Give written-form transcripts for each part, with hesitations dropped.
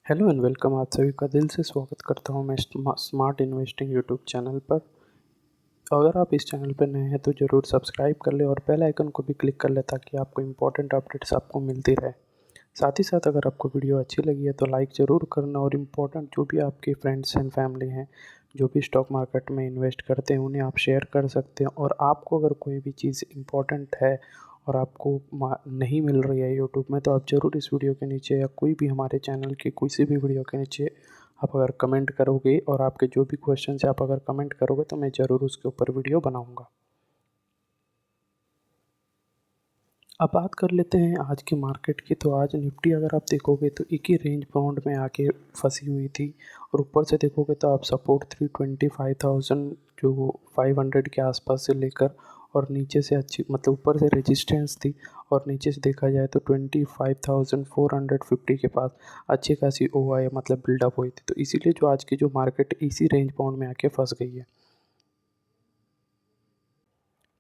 Hello and welcome. आप सभी का दिल से स्वागत करता हूं मैं स्मार्ट इन्वेस्टिंग यूट्यूब चैनल पर। अगर आप इस चैनल पर नए हैं तो ज़रूर सब्सक्राइब कर ले और बेल आइकन को भी क्लिक कर ले ताकि आपको इम्पोर्टेंट अपडेट्स आपको मिलती रहे। साथ ही साथ अगर आपको वीडियो अच्छी लगी है तो लाइक ज़रूर करना और इम्पोर्टेंट जो भी आपके फ्रेंड्स एंड फैमिली हैं जो भी स्टॉक मार्केट में इन्वेस्ट करते हैं उन्हें आप शेयर कर सकते हैं। और आपको अगर कोई भी चीज़ इम्पोर्टेंट है और आपको नहीं मिल रही है यूट्यूब में तो आप ज़रूर इस वीडियो के नीचे या कोई भी हमारे चैनल के किसी भी वीडियो के नीचे आप अगर कमेंट करोगे और आपके जो भी क्वेश्चन है आप अगर कमेंट करोगे तो मैं ज़रूर उसके ऊपर वीडियो बनाऊँगा। अब बात कर लेते हैं आज की मार्केट की। तो आज निफ्टी अगर आप देखोगे तो एक ही रेंज बाउंड में आके फंसी हुई थी और ऊपर से देखोगे तो आप सपोर्ट 325,000 जो 500 के आसपास से लेकर और नीचे से अच्छी मतलब ऊपर से रेजिस्टेंस थी और नीचे से देखा जाए तो 25,450 के पास अच्छी खासी ओआई मतलब बिल्डअप हुई थी। तो इसीलिए जो आज की जो मार्केट इसी रेंज बाउंड में आके फंस गई है।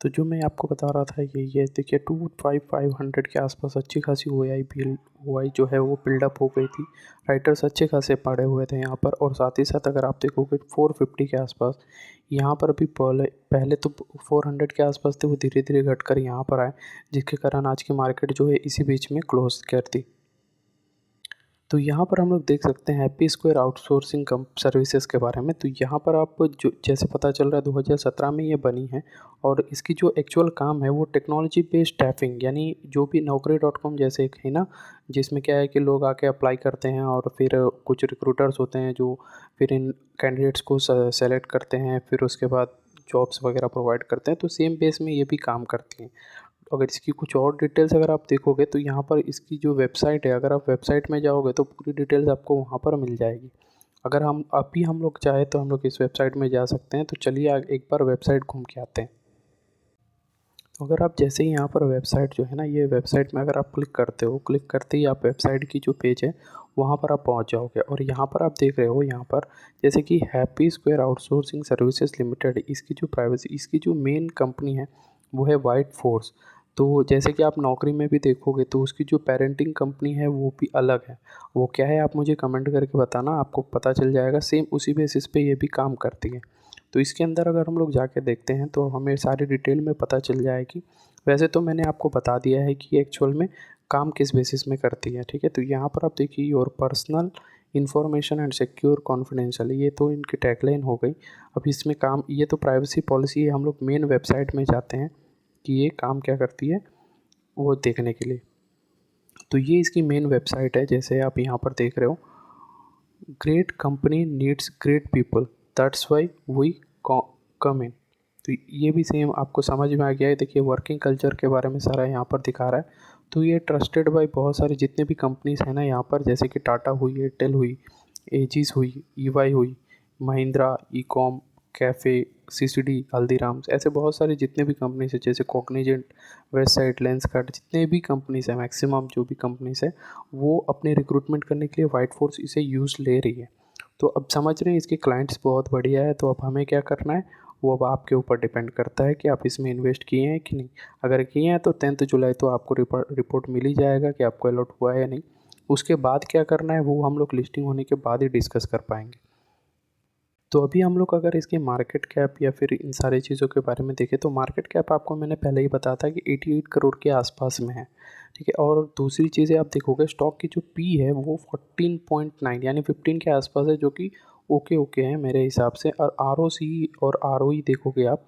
तो जो मैं आपको बता रहा था यही है। देखिए 25,500 के आसपास अच्छी खासी ओ आई जो है वो बिल्डअप हो गई थी। राइटर्स अच्छे खासे पड़े हुए थे यहाँ पर और साथ ही साथ अगर आप देखोगे 450 के आसपास यहाँ पर भी पहले पहले तो 400 के आसपास थे, वो धीरे धीरे घटकर यहाँ पर आए जिसके कारण आज की मार्केट जो है इसी बीच में क्लोज कर दी। तो यहाँ पर हम लोग देख सकते हैं हैप्पी स्क्वायर आउटसोर्सिंग कम सर्विसेज के बारे में। तो यहाँ पर आप जो जैसे पता चल रहा है 2017 में ये बनी है और इसकी जो एक्चुअल काम है वो टेक्नोलॉजी बेस्ड स्टैफिंग यानी जो भी Naukri.com जैसे एक है ना, जिसमें क्या है कि लोग आके अप्लाई करते हैं और फिर कुछ रिक्रूटर्स होते हैं जो फिर इन कैंडिडेट्स को सेलेक्ट करते हैं, फिर उसके बाद जॉब्स वगैरह प्रोवाइड करते हैं। तो सेम बेस में ये भी काम करती हैं। अगर इसकी कुछ और डिटेल्स अगर आप देखोगे तो यहाँ पर इसकी जो वेबसाइट है, अगर आप वेबसाइट में जाओगे तो पूरी डिटेल्स आपको वहाँ पर मिल जाएगी। अगर हम लोग चाहे तो हम लोग इस वेबसाइट में जा सकते हैं। तो चलिए एक बार वेबसाइट घूम के आते हैं। तो अगर आप जैसे ही यहाँ पर वेबसाइट जो है ना, ये वेबसाइट में अगर आप क्लिक करते हो, क्लिक करते ही आप वेबसाइट की जो पेज है वहाँ पर आप पहुँच जाओगे और यहाँ पर आप देख रहे हो यहाँ पर जैसे कि happy square outsourcing services limited, इसकी जो प्राइवेसी इसकी जो मेन कंपनी है वो है वाइट फोर्स। तो जैसे कि आप नौकरी में भी देखोगे तो उसकी जो पेरेंटिंग कंपनी है वो भी अलग है। वो क्या है आप मुझे कमेंट करके बताना, आपको पता चल जाएगा। सेम उसी बेसिस पे ये भी काम करती है। तो इसके अंदर अगर हम लोग जाके देखते हैं तो हमें सारी डिटेल में पता चल जाएगी। वैसे तो मैंने आपको बता दिया है कि एक्चुअल में काम किस बेसिस में करती है, ठीक है। तो यहाँ पर आप देखिए your personal information and secure confidential, ये तो इनकी टैगलाइन हो गई। अब इसमें काम, ये तो प्राइवेसी पॉलिसी है। हम लोग मेन वेबसाइट में जाते हैं कि ये काम क्या करती है वो देखने के लिए। तो ये इसकी मेन वेबसाइट है, जैसे आप यहाँ पर देख रहे हो। Great company needs great people, that's why we come in. तो ये भी सेम आपको समझ में आ गया है। देखिए वर्किंग कल्चर के बारे में सारा यहाँ पर दिखा रहा है। तो ये ट्रस्टेड बाय बहुत सारी जितने भी कंपनीज हैं ना यहाँ पर, जैसे कि टाटा हुई, एयरटेल हुई, एजिस हुई, ईवाई हुई, Mahindra, e com, cafe, CCD, Haldiram's, ऐसे बहुत सारी जितने भी कंपनीज है, जैसे कॉग्निजेंट, वेस्टसाइड, लेंसकार्ट, जितने भी कंपनीज है, मैक्सिमम जो भी कंपनीज है वो अपने रिक्रूटमेंट करने के लिए वाइट फोर्स इसे यूज़ ले रही है। तो अब समझ रहे हैं इसके क्लाइंट्स बहुत बढ़िया है। तो अब हमें क्या करना है वो अब आपके ऊपर डिपेंड करता है कि आप इसमें इन्वेस्ट किए हैं कि नहीं। अगर किए हैं तो 10 जुलाई तो आपको रिपोर्ट मिल ही जाएगा कि आपको अलॉट हुआ है या नहीं। उसके बाद क्या करना है वो हम लोग लिस्टिंग होने के बाद ही डिस्कस कर पाएंगे। तो अभी हम लोग अगर इसकी मार्केट कैप या फिर इन सारी चीज़ों के बारे में देखें तो मार्केट कैप आपको मैंने पहले ही बताया था कि 88 करोड़ के आसपास में है, ठीक है। और दूसरी चीज़ें आप देखोगे स्टॉक की जो पी है वो 14.9 यानी 15 के आसपास है, जो कि ओके ओके है मेरे हिसाब से। और आर और आर देखोगे आप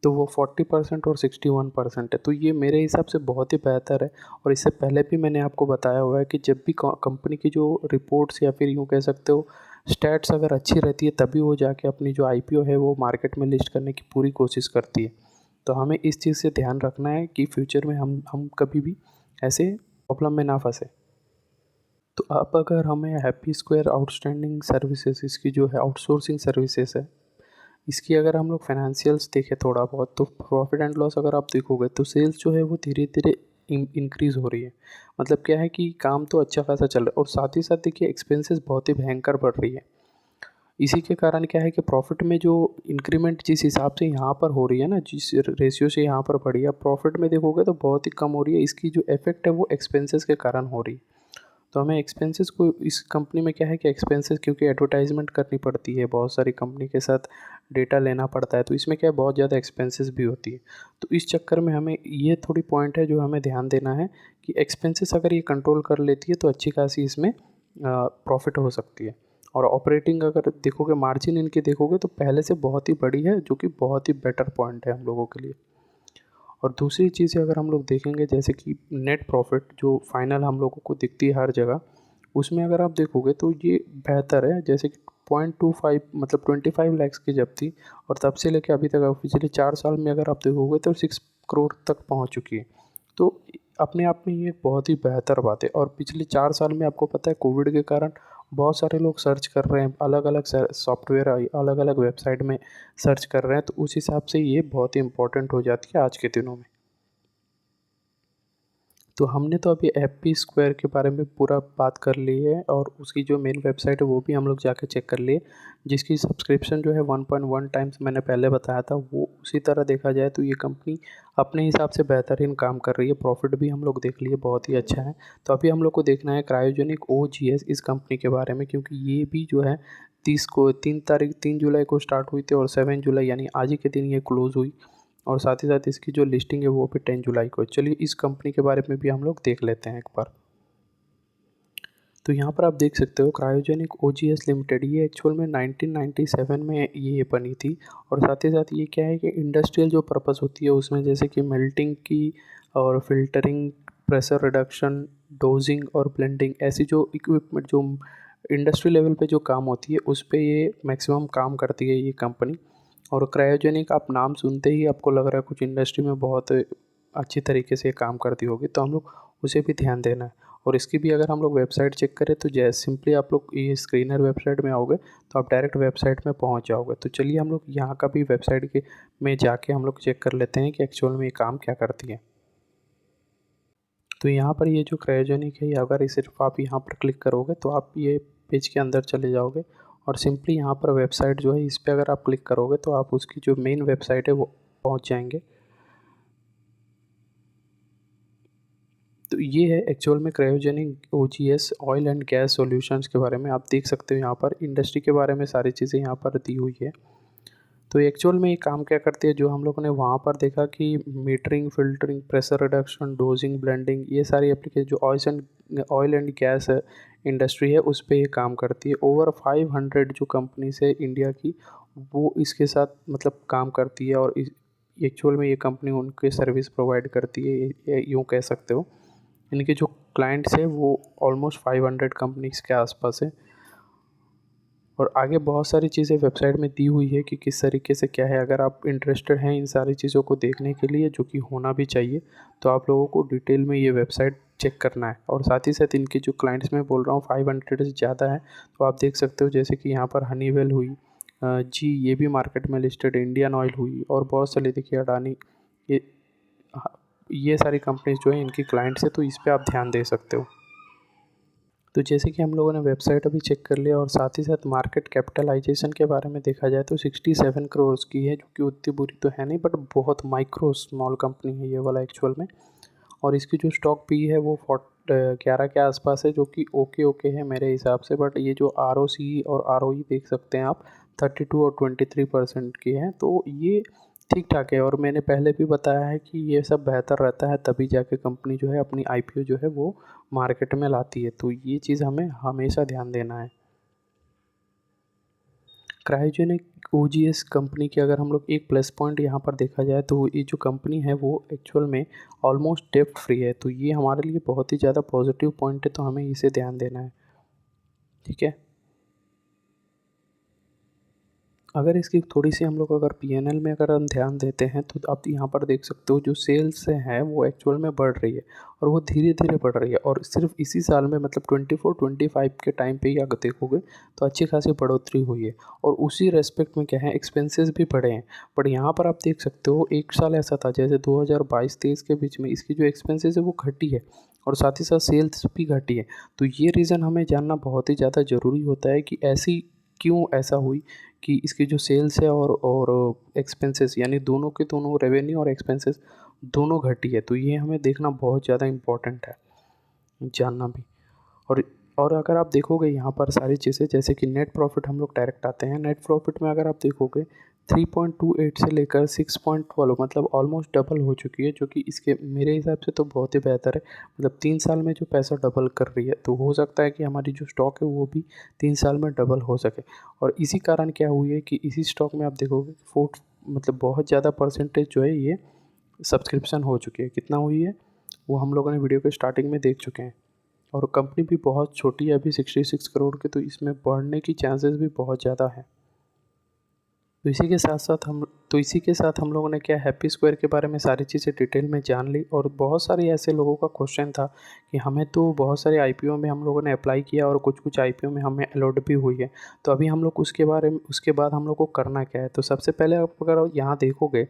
तो वो 40% और 61% है। तो ये मेरे हिसाब से बहुत ही बेहतर है। और इससे पहले भी मैंने आपको बताया हुआ है कि जब भी कंपनी की जो रिपोर्ट्स या फिर यूँ कह सकते हो स्टैट्स अगर अच्छी रहती है तभी वो जाके अपनी जो आईपीओ है वो मार्केट में लिस्ट करने की पूरी कोशिश करती है। तो हमें इस चीज़ से ध्यान रखना है कि फ्यूचर में हम कभी भी ऐसे प्रॉब्लम में ना फंसे। तो अब अगर हमें हैप्पी स्क्वायर आउटस्टैंडिंग सर्विसेज, इसकी जो है आउटसोर्सिंग सर्विसेज है, इसकी अगर हम लोग फाइनेंशियल्स देखें थोड़ा बहुत तो प्रॉफिट एंड लॉस अगर आप देखोगे तो सेल्स जो है वो धीरे धीरे इंक्रीज़ हो रही है। मतलब क्या है कि काम तो अच्छा खासा चल रहा है और साथ ही साथ देखिए एक्सपेंसेस बहुत ही भयंकर बढ़ रही है। इसी के कारण क्या है कि प्रॉफिट में जो इंक्रीमेंट जिस हिसाब से यहाँ पर हो रही है ना, जिस रेशियो से यहाँ पर बढ़ी है, प्रॉफिट में देखोगे तो बहुत ही कम हो रही है। इसकी जो इफेक्ट है वो एक्सपेंसेस के कारण हो रही है। तो हमें एक्सपेंसेस को इस कंपनी में क्या है कि एक्सपेंसेस क्योंकि एडवर्टाइजमेंट करनी पड़ती है, बहुत सारी कंपनी के साथ डेटा लेना पड़ता है, तो इसमें क्या है बहुत ज़्यादा एक्सपेंसेस भी होती है। तो इस चक्कर में हमें ये थोड़ी पॉइंट है जो हमें ध्यान देना है कि एक्सपेंसेस अगर ये कंट्रोल कर लेती है तो अच्छी खासी इसमें प्रॉफिट हो सकती है। और ऑपरेटिंग अगर देखोगे, मार्जिन इनकी देखोगे तो पहले से बहुत ही बड़ी है, जो कि बहुत ही बेटर पॉइंट है हम लोगों के लिए। और दूसरी चीज़ें अगर हम लोग देखेंगे जैसे कि नेट प्रॉफिट जो फाइनल हम लोगों को दिखती है हर जगह, उसमें अगर आप देखोगे तो ये बेहतर है। जैसे कि 0.25 मतलब 25 लैक्स की जब थी, और तब से लेके अभी तक अब पिछले 4 साल में अगर आप देखोगे तो 6 करोड़ तक पहुंच चुकी है। तो अपने आप में ये एक बहुत ही बेहतर बात है। और पिछले 4 साल में आपको पता है कोविड के कारण बहुत सारे लोग सर्च कर रहे हैं, अलग अलग सॉफ्टवेयर अलग अलग वेबसाइट में सर्च कर रहे हैं, तो उस हिसाब से ये बहुत ही इम्पोर्टेंट हो जाती है आज के दिनों में। तो हमने तो अभी एपी स्क्वायर के बारे में पूरा बात कर ली है, और उसकी जो मेन वेबसाइट है वो भी हम लोग जाके चेक कर लिए, जिसकी सब्सक्रिप्शन जो है 1.1 टाइम्स मैंने पहले बताया था। वो उसी तरह देखा जाए तो ये कंपनी अपने हिसाब से बेहतरीन काम कर रही है। प्रॉफिट भी हम लोग देख लिए, बहुत ही अच्छा है। तो अभी हम लोग को देखना है क्रायोजेनिक OGS इस कंपनी के बारे में, क्योंकि ये भी जो है 3 जुलाई को स्टार्ट हुई थी और 7 जुलाई यानी आज ही के दिन ये क्लोज़ हुई। और साथ ही साथ इसकी जो लिस्टिंग है वो भी 10 जुलाई को है। चलिए इस कंपनी के बारे में भी हम लोग देख लेते हैं एक बार। तो यहाँ पर आप देख सकते हो क्रायोजेनिक OGS लिमिटेड, ये एक्चुअल में 1997 में ये बनी थी। और साथ ही साथ ये क्या है कि इंडस्ट्रियल जो पर्पस होती है उसमें, जैसे कि मेल्टिंग की और फिल्टरिंग, प्रेशर रिडक्शन, डोजिंग और ब्लेंडिंग, ऐसी जो इक्विपमेंट जो इंडस्ट्री लेवल पे जो काम होती है उस पे ये मैक्सिमम काम करती है ये कंपनी। और क्रायोजेनिक आप नाम सुनते ही आपको लग रहा है कुछ इंडस्ट्री में बहुत अच्छी तरीके से काम करती होगी, तो हम लोग उसे भी ध्यान देना है। और इसकी भी अगर हम लोग वेबसाइट चेक करें तो जैसे सिंपली आप लोग ये स्क्रीनर वेबसाइट में आओगे तो आप डायरेक्ट वेबसाइट में पहुंच जाओगे। तो चलिए हम लोग यहाँ का भी वेबसाइट के में जाके हम लोग चेक कर लेते हैं कि एक्चुअल में ये काम क्या करती है। तो यहाँ पर ये जो क्रायोजेनिक है, ये अगर सिर्फ आप यहाँ पर क्लिक करोगे तो आप ये पेज के अंदर चले जाओगे, और सिंपली यहाँ पर वेबसाइट जो है इस पर अगर आप क्लिक करोगे तो आप उसकी जो मेन वेबसाइट है वो पहुँच जाएंगे। तो ये है एक्चुअल में cryogenic OGS oil and gas solutions के बारे में। आप देख सकते हो यहाँ पर इंडस्ट्री के बारे में सारी चीज़ें यहाँ पर दी हुई है। तो एक्चुअल में ये काम क्या करती है, जो हम लोगों ने वहाँ पर देखा कि metering, filtering, pressure reduction, dosing, blending, ये सारी एप्लीकेशन जो ऑयल एंड गैस इंडस्ट्री है उस पर ये काम करती है। ओवर 500 जो कंपनीज है इंडिया की, वो इसके साथ मतलब काम करती है। और एक्चुअल में ये कंपनी उनके सर्विस प्रोवाइड करती है, ये यूँ कह सकते हो। इनके जो क्लाइंट्स हैं वो ऑलमोस्ट 500 कंपनीज के आसपास है। और आगे बहुत सारी चीज़ें वेबसाइट में दी हुई है कि किस तरीके से क्या है। अगर आप इंटरेस्टेड हैं इन सारी चीज़ों को देखने के लिए, जो कि होना भी चाहिए, तो आप लोगों को डिटेल में ये वेबसाइट चेक करना है। और साथ ही साथ इनके जो क्लाइंट्स मैं बोल रहा हूँ 500 से ज़्यादा है, तो आप देख सकते हो जैसे कि यहाँ पर हनीवेल हुई, जी ये भी मार्केट में लिस्टेड, इंडियन ऑयल हुई, और बहुत सारी देखिए अडानी, ये हाँ, ये सारी कंपनीज जो है इनकी क्लाइंट्स है, तो इस पर आप ध्यान दे सकते हो। तो जैसे कि हम लोगों ने वेबसाइट अभी चेक कर लिया, और साथ ही साथ मार्केट कैपिटलाइजेशन के बारे में देखा जाए तो 67 करोड़ की है, जो कि उतनी बुरी तो है नहीं, बट बहुत माइक्रो स्मॉल कंपनी है ये वाला एक्चुअल में। और इसकी जो स्टॉक पी है वो 11 के आसपास है, जो कि ओके ओके है मेरे हिसाब से। बट ये जो ROC और ROE देख सकते हैं आप, 32 और 23% की है, तो ये ठीक ठाक है। और मैंने पहले भी बताया है कि ये सब बेहतर रहता है, तभी जाके कंपनी जो है अपनी IPO जो है वो मार्केट में लाती है। तो ये चीज़ हमें हमेशा ध्यान देना है। क्रायोजेनिक OGS कंपनी की अगर हम लोग एक प्लस पॉइंट यहाँ पर देखा जाए तो ये जो कंपनी है वो एक्चुअल में ऑलमोस्ट डेब्ट फ्री है। तो ये हमारे लिए बहुत ही ज़्यादा पॉजिटिव पॉइंट है, तो हमें इसे ध्यान देना है। ठीक है। अगर इसकी थोड़ी सी हम लोग अगर PNL में अगर हम ध्यान देते हैं तो आप यहाँ पर देख सकते हो जो सेल्स है वो एक्चुअल में बढ़ रही है, और वो धीरे धीरे बढ़ रही है। और सिर्फ इसी साल में मतलब 24-25 के टाइम पे ही अगर देखोगे तो अच्छी खासी बढ़ोतरी हुई है। और उसी रेस्पेक्ट में क्या है, एक्सपेंसेस भी बढ़े हैं। बट यहाँ पर आप देख सकते हो एक साल ऐसा था जैसे 2022-23 के बीच में इसकी जो एक्सपेंसेस है वो घटी है, और साथ ही साथ सेल्स भी घटी है। तो ये रीज़न हमें जानना बहुत ही ज़्यादा ज़रूरी होता है कि ऐसी क्यों ऐसा हुई कि इसकी जो सेल्स है और एक्सपेंसेस यानी दोनों के दोनों, रेवेन्यू और एक्सपेंसेस दोनों घटी है। तो ये हमें देखना बहुत ज़्यादा इम्पोर्टेंट है, जानना भी। और अगर आप देखोगे यहाँ पर सारी चीज़ें, जैसे कि नेट प्रॉफिट हम लोग डायरेक्ट आते हैं। नेट प्रॉफिट में अगर आप देखोगे 3.28 से लेकर 6.12 मतलब ऑलमोस्ट डबल हो चुकी है, जो कि इसके मेरे हिसाब से तो बहुत ही बेहतर है। मतलब 3 साल में जो पैसा डबल कर रही है, तो हो सकता है कि हमारी जो स्टॉक है वो भी 3 साल में डबल हो सके। और इसी कारण क्या हुई है कि इसी स्टॉक में आप देखोगे फोर्ट मतलब बहुत ज़्यादा परसेंटेज जो है ये सब्सक्रिप्शन हो चुकी है। कितना हुई है वो हम लोगों ने वीडियो के स्टार्टिंग में देख चुके हैं। और कंपनी भी बहुत छोटी है अभी, 66 करोड़ की, तो इसमें बढ़ने की चांसेस भी बहुत ज़्यादा है। तो इसी के साथ हम लोगों ने क्या हैप्पी स्क्वायर के बारे में सारी चीज़ें डिटेल में जान ली। और बहुत सारे ऐसे लोगों का क्वेश्चन था कि हमें तो बहुत सारे आईपीओ में हम लोगों ने अप्लाई किया और कुछ आईपीओ में हमें अलॉट भी हुई है, तो अभी हम लोग उसके बाद हम लोग को करना क्या है। तो सबसे पहले आप अगर यहाँ देखोगे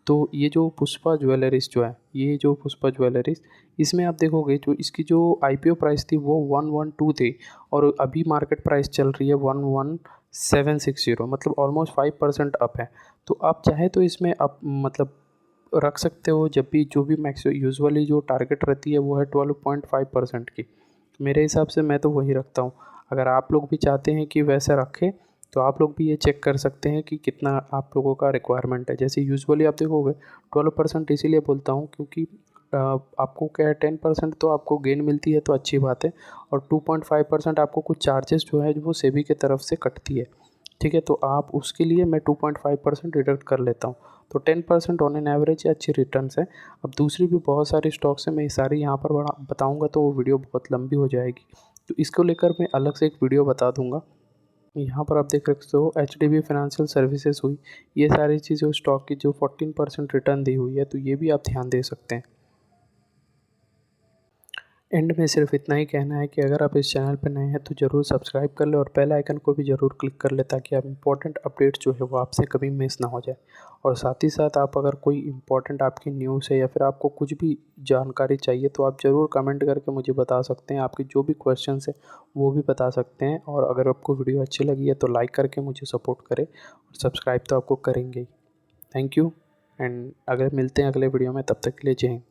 तो ये जो पुष्पा ज्वेलरीज जो है, ये जो पुष्पा ज्वेलरीज, इसमें आप देखोगे जो इसकी जो आईपीओ प्राइस थी वो 112 थी, और अभी मार्केट प्राइस चल रही है 11760, मतलब ऑलमोस्ट 5% अप है। तो आप चाहे तो इसमें आप मतलब रख सकते हो, जब भी जो भी मैक्स यूजुअली जो टारगेट रहती है वो है 12.5% की। मेरे हिसाब से मैं तो वही रखता हूँ। अगर आप लोग भी चाहते हैं कि वैसे रखें तो आप लोग भी ये चेक कर सकते हैं कि कितना आप लोगों का रिक्वायरमेंट है। जैसे यूजुअली आप देखोगे 12% इसीलिए बोलता हूँ क्योंकि आपको क्या है 10% तो आपको गेन मिलती है तो अच्छी बात है, और 2.5% आपको कुछ चार्जेस जो है वो सेबी के तरफ से कटती है। ठीक है, तो आप उसके लिए मैं 2.5% डिडक्ट कर लेता हूँ, तो 10% ऑन एन एवरेज अच्छी रिटर्न्स है। अब दूसरी भी बहुत सारी स्टॉक्स हैं, मैं ये सारी यहाँ पर बड़ा बताऊँगा तो वो वीडियो बहुत लंबी हो जाएगी, तो इसको लेकर मैं अलग से एक वीडियो बता दूँगा। यहाँ पर आप देख सकते हो एचडीबी फाइनेंशियल सर्विसेज हुई, ये सारी चीज़ें स्टॉक की जो 14% रिटर्न दी हुई है, तो ये भी आप ध्यान दे सकते हैं। एंड में सिर्फ इतना ही कहना है कि अगर आप इस चैनल पर नए हैं तो ज़रूर सब्सक्राइब कर ले और बेल आइकन को भी ज़रूर क्लिक कर ले, ताकि आप इम्पोर्टेंट अपडेट जो है वो आपसे कभी मिस ना हो जाए। और साथ ही साथ आप अगर कोई इम्पोर्टेंट आपकी न्यूज़ है या फिर आपको कुछ भी जानकारी चाहिए तो आप ज़रूर कमेंट करके मुझे बता सकते हैं। आपकी जो भी क्वेश्चंस है वो भी बता सकते हैं। और अगर आपको वीडियो अच्छी लगी है तो लाइक करके मुझे सपोर्ट करें, और सब्सक्राइब तो आपको करेंगे ही। थैंक यू, एंड अगर मिलते हैं अगले वीडियो में, तब तक के लिए जय हिंद।